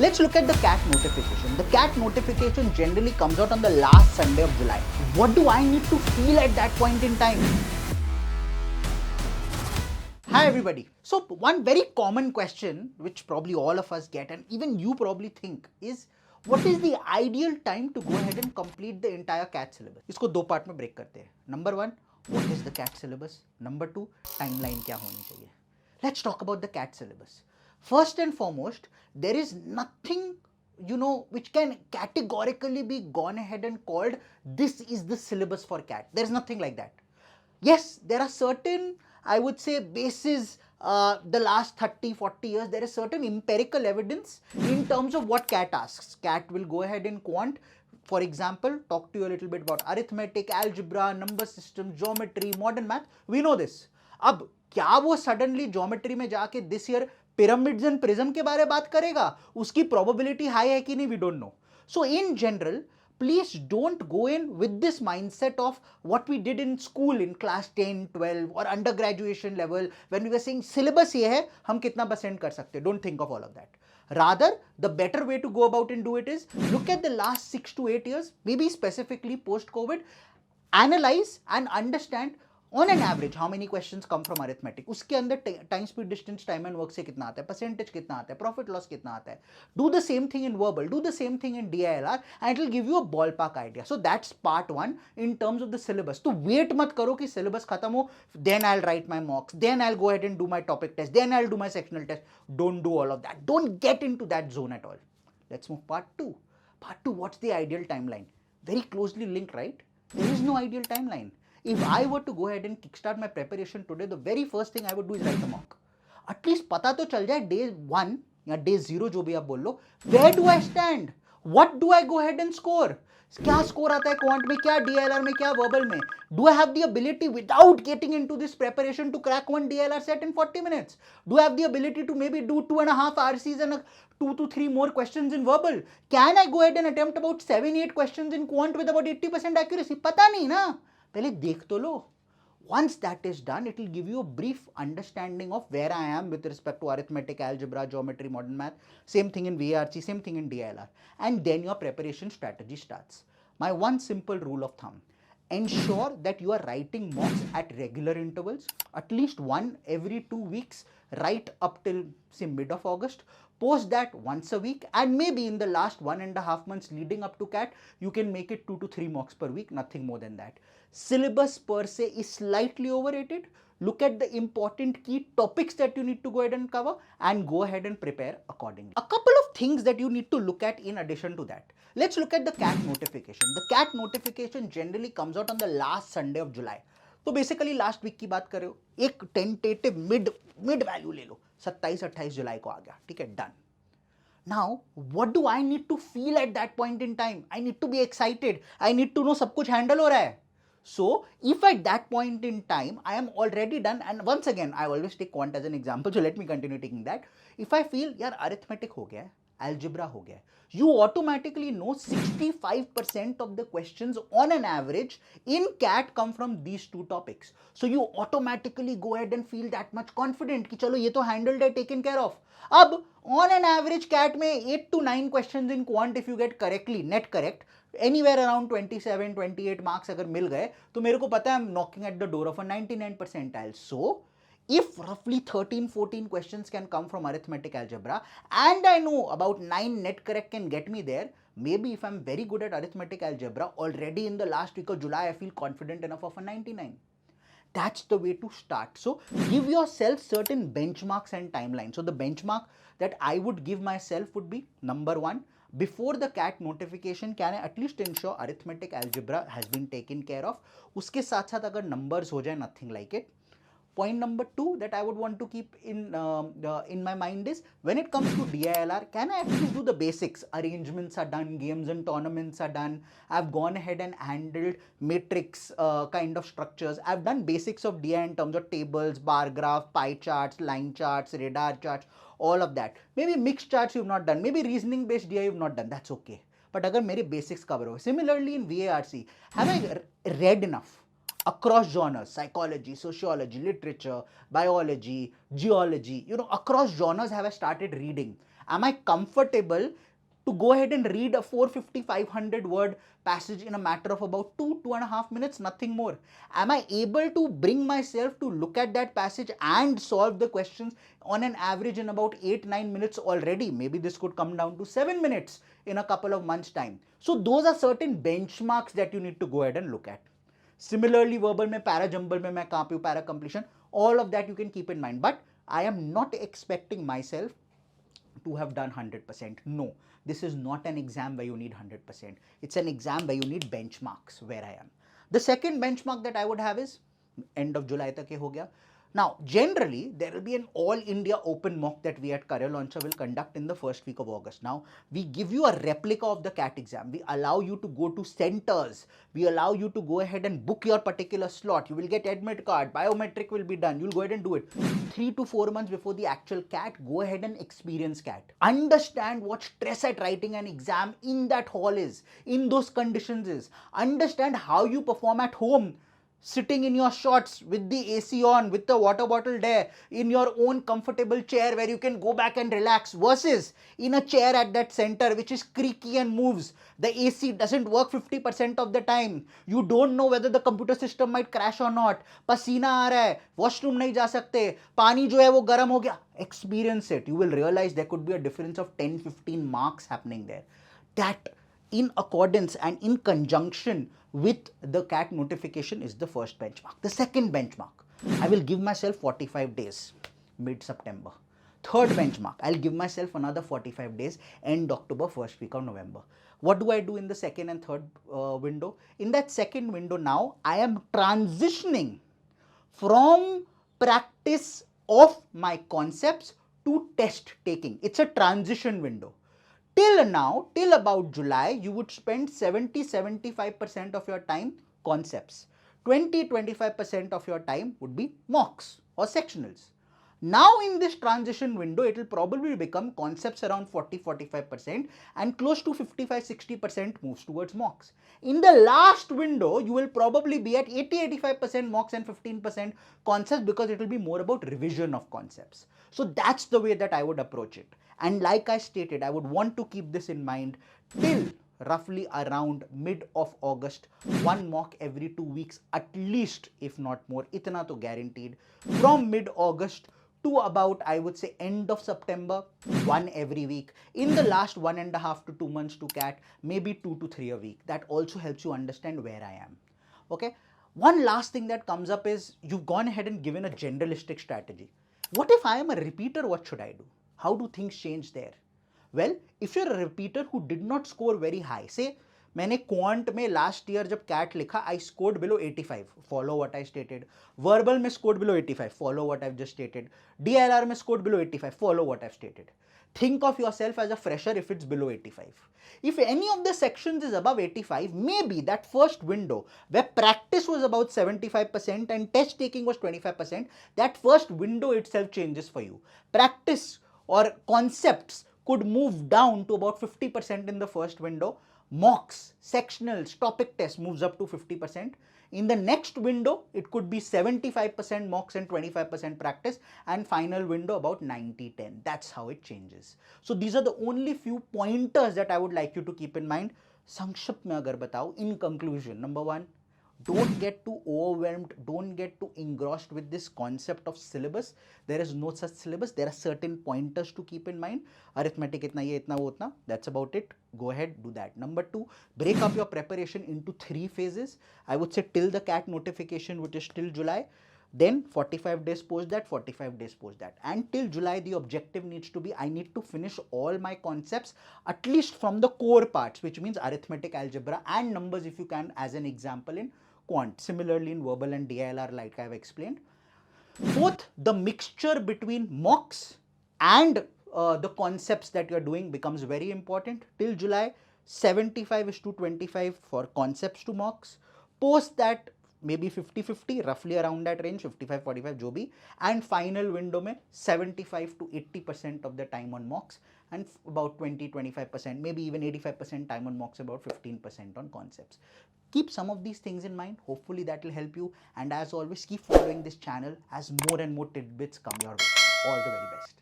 Let's look at the CAT notification. The CAT notification generally comes out on the last Sunday of July. What do I need to feel at that point in time? Hi everybody. So one very common question which probably all of us get and even you probably think is, what is the ideal time to go ahead and complete the entire CAT syllabus? इसको दो part में break करते हैं. Number one, what is the CAT syllabus? Number two, timeline क्या होनी चाहिए? Let's talk about the CAT syllabus. First and foremost, there is nothing which can categorically be gone ahead and called this is the syllabus for CAT. There is nothing like that. Yes, there are certain, I would say, bases, the last 30-40 years, there is certain empirical evidence in terms of what CAT asks. CAT will go ahead and quant, for example, talk to you a little bit about arithmetic, algebra, number systems, geometry, modern math. We know this. अब क्या वो suddenly geometry में जाके this year pyramids and prism के बारे में बात करेगा? उसकी प्रोबेबिलिटी हाई है कि नहीं, we don't know. So in general, please don't go in with this mindset of what we did in school in class 10, 12 or undergraduation level when we were saying syllabus ये है, हम कितना percent कर सकते हैं. Don't think of all of that. Rather, the better way to go about and do it is look at the last 6 to 8 years, maybe specifically post-COVID, analyze and understand on an average how many questions come from arithmetic. उसके अंदर time speed distance time and work से कितना आता है, percentage कितना आता है, profit loss कितना आता है. Do the same thing in verbal, do the same thing in DILR and it will give you a ball park idea. So that's part one in terms of the syllabus. तो wait मत करो कि syllabus खत्म हो, then I will write my mocks, then I will go ahead and do my topic test, then I will do my sectional test. Don't do all of that. Don't get into that zone at all. Let's move part two. Part 2, what's the ideal timeline? Very closely linked, right? There is no ideal timeline. If I were to go ahead and kickstart my preparation today, the very first thing I would do is write a mock. At least पता तो चल जाए day 1 या day 0 जो भी आप बोल लो, where do I stand? What do I go ahead and score? क्या स्कोर आता है क्वांट में, क्या DILR में, क्या वर्बल में? Do I have the ability without getting into this preparation to crack one DILR set in 40 minutes? Do I have the ability to maybe do 2.5 RCs and 2 to 3 more questions in verbal? Can I go ahead and attempt about 7-8 questions in quant with about 80% accuracy? पता नहीं ना, पहले देख तो लो. Once that is done, it will give you a brief understanding of where I am with respect to arithmetic, algebra, geometry, modern math. Same thing in VARC, same thing in DILR. And then your preparation strategy starts. My one simple rule of thumb: ensure that you are writing mocks at regular intervals, at least one every 2 weeks, right up till say mid of August. Post that once a week, and maybe in the last 1.5 months leading up to CAT, you can make it 2 to 3 mocks per week, nothing more than that. Syllabus per se is slightly overrated. Look at the important key topics that you need to go ahead and cover and go ahead and prepare accordingly. A couple of things that you need to look at in addition to that. Let's look at the CAT notification. The CAT notification generally comes out on the last Sunday of July. तो basically last week की बात कर रहे हो, एक tentative mid value ले लो, 27-28 जुलाई को आ गया, ठीक है, done. Now what do I need to feel at that point in time? I need to be excited, I need to know सब कुछ हैंडल हो रहा है. So if at that point in time I am already done, and once again I always take quant as an example, so let me continue taking that. If I feel यार arithmetic हो गया है, algebra हो गया है, you automatically know 65% of the questions on an average in CAT come from these two topics. So you automatically go ahead and feel that much confident कि चलो ये तो handled है, taken care of. अब on an average CAT में 8 to 9 questions in quant if you get correctly, net correct, anywhere around 27-28 marks अगर मिल गए तो मेरे को पता है I'm knocking at the door of a 99 percentile. So if roughly 13-14 questions can come from arithmetic algebra and I know about 9 net correct can get me there, maybe if I'm very good at arithmetic algebra, already in the last week of July I feel confident enough of a 99. That's the way to start. So give yourself certain benchmarks and timelines. So the benchmark that I would give myself would be, number one, before the CAT notification, can I at least ensure arithmetic algebra has been taken care of? उसके साथ साथ अगर numbers हो जाए, nothing like it. Point number 2 that I would want to keep in my mind is, when it comes to DILR, can I actually do the basics? Arrangements are done, games and tournaments are done. I've gone ahead and handled matrix kind of structures. I've done basics of DI in terms of tables, bar graph, pie charts, line charts, radar charts, all of that. Maybe mixed charts you've not done, maybe reasoning based DI you've not done, that's okay. But अगर मेरे basics cover हो. Similarly in VARC, have I read enough? Across genres, psychology, sociology, literature, biology, geology, across genres have I started reading. Am I comfortable to go ahead and read a 450, 500 word passage in a matter of about 2.5 minutes, nothing more? Am I able to bring myself to look at that passage and solve the questions on an average in about 8-9 minutes already? Maybe this could come down to 7 minutes in a couple of months' time. So those are certain benchmarks that you need to go ahead and look at. Similarly, verbal mein, para jumble mein, main kahan pe hu, para completion, all of that you can keep in mind. But I am not expecting myself to have done 100%. No, this is not an exam where you need 100%. It's an exam where you need benchmarks, where I am. The second benchmark that I would have is end of July tak ye ho gaya. Now, generally, there will be an all-India open mock that we at Career Launcher will conduct in the first week of August. Now, we give you a replica of the CAT exam. We allow you to go to centers. We allow you to go ahead and book your particular slot. You will get admit card. Biometric will be done. You'll go ahead and do it. 3 to 4 months before the actual CAT, go ahead and experience CAT. Understand what stress at writing an exam in that hall is, in those conditions is. Understand how you perform at home, sitting in your shorts with the AC on, with the water bottle there, in your own comfortable chair where you can go back and relax, versus in a chair at that center which is creaky and moves. The AC doesn't work 50% of the time. You don't know whether the computer system might crash or not. Pasina aa raha hai, washroom nahi ja sakte, pani jo hai wo garam ho gaya. Experience it. You will realize there could be a difference of 10-15 marks happening there. That in accordance and in conjunction with the CAT notification is the first benchmark. The second benchmark, I will give myself 45 days, mid-September. Third benchmark, I'll give myself another 45 days, end October, first week of November. What do I do in the second and third window? In that second window now, I am transitioning from practice of my concepts to test taking. It's a transition window. Till now, till about July, you would spend 70-75% of your time concepts. 20-25% of your time would be mocks or sectionals. Now in this transition window, it will probably become concepts around 40-45% and close to 55-60% moves towards mocks. In the last window, you will probably be at 80-85% mocks and 15% concepts, because it will be more about revision of concepts. So that's the way that I would approach it. And like I stated, I would want to keep this in mind till roughly around mid of August, one mock every 2 weeks at least, if not more. Itna to guaranteed. From mid-August to about, I would say, end of September, one every week. In the last 1.5 to 2 months to CAT, maybe 2 to 3 a week. That also helps you understand where I am. Okay. One last thing that comes up is you've gone ahead and given a generalistic strategy. What if I am a repeater? What should I do? How do things change there? Well, if you're a repeater who did not score very high, say, मैंने quant में last year जब CAT लिखा, I scored below 85, follow what I stated. Verbal में scored below 85, follow what I just stated. DILR में scored below 85, follow what I stated. Think of yourself as a fresher if it's below 85. If any of the sections is above 85, maybe that first window where practice was about 75% and test taking was 25%, that first window itself changes for you. Practice or concepts could move down to about 50% in the first window. Mocks, sectionals, topic tests moves up to 50%. In the next window, it could be 75% mocks and 25% practice, and final window about 90-10. That's how it changes. So these are the only few pointers that I would like you to keep in mind. Sankshipt mein agar batao, in conclusion, number one, don't get too overwhelmed, don't get too engrossed with this concept of syllabus. There is no such syllabus. There are certain pointers to keep in mind. Arithmetic itna ye, itna wo, utna. That's about it. Go ahead, do that. Number two, break up your preparation into 3 phases. I would say till the CAT notification, which is till July. Then 45 days post that, 45 days post that. And till July, the objective needs to be, I need to finish all my concepts, at least from the core parts, which means arithmetic, algebra, and numbers if you can, as an example in quant. Similarly in verbal and DILR, like I have explained. Fourth, the mixture between mocks and the concepts that you are doing becomes very important. Till July, 75:25 for concepts to mocks. Post that, maybe 50-50, roughly around that range, 55-45 jo bhi, and final window mein 75 to 80% of the time on mocks, and about 20-25%, maybe even 85% time on mocks, about 15% on concepts. Keep some of these things in mind. Hopefully that will help you, and as always, keep following this channel as more and more tidbits come your way. All the very best.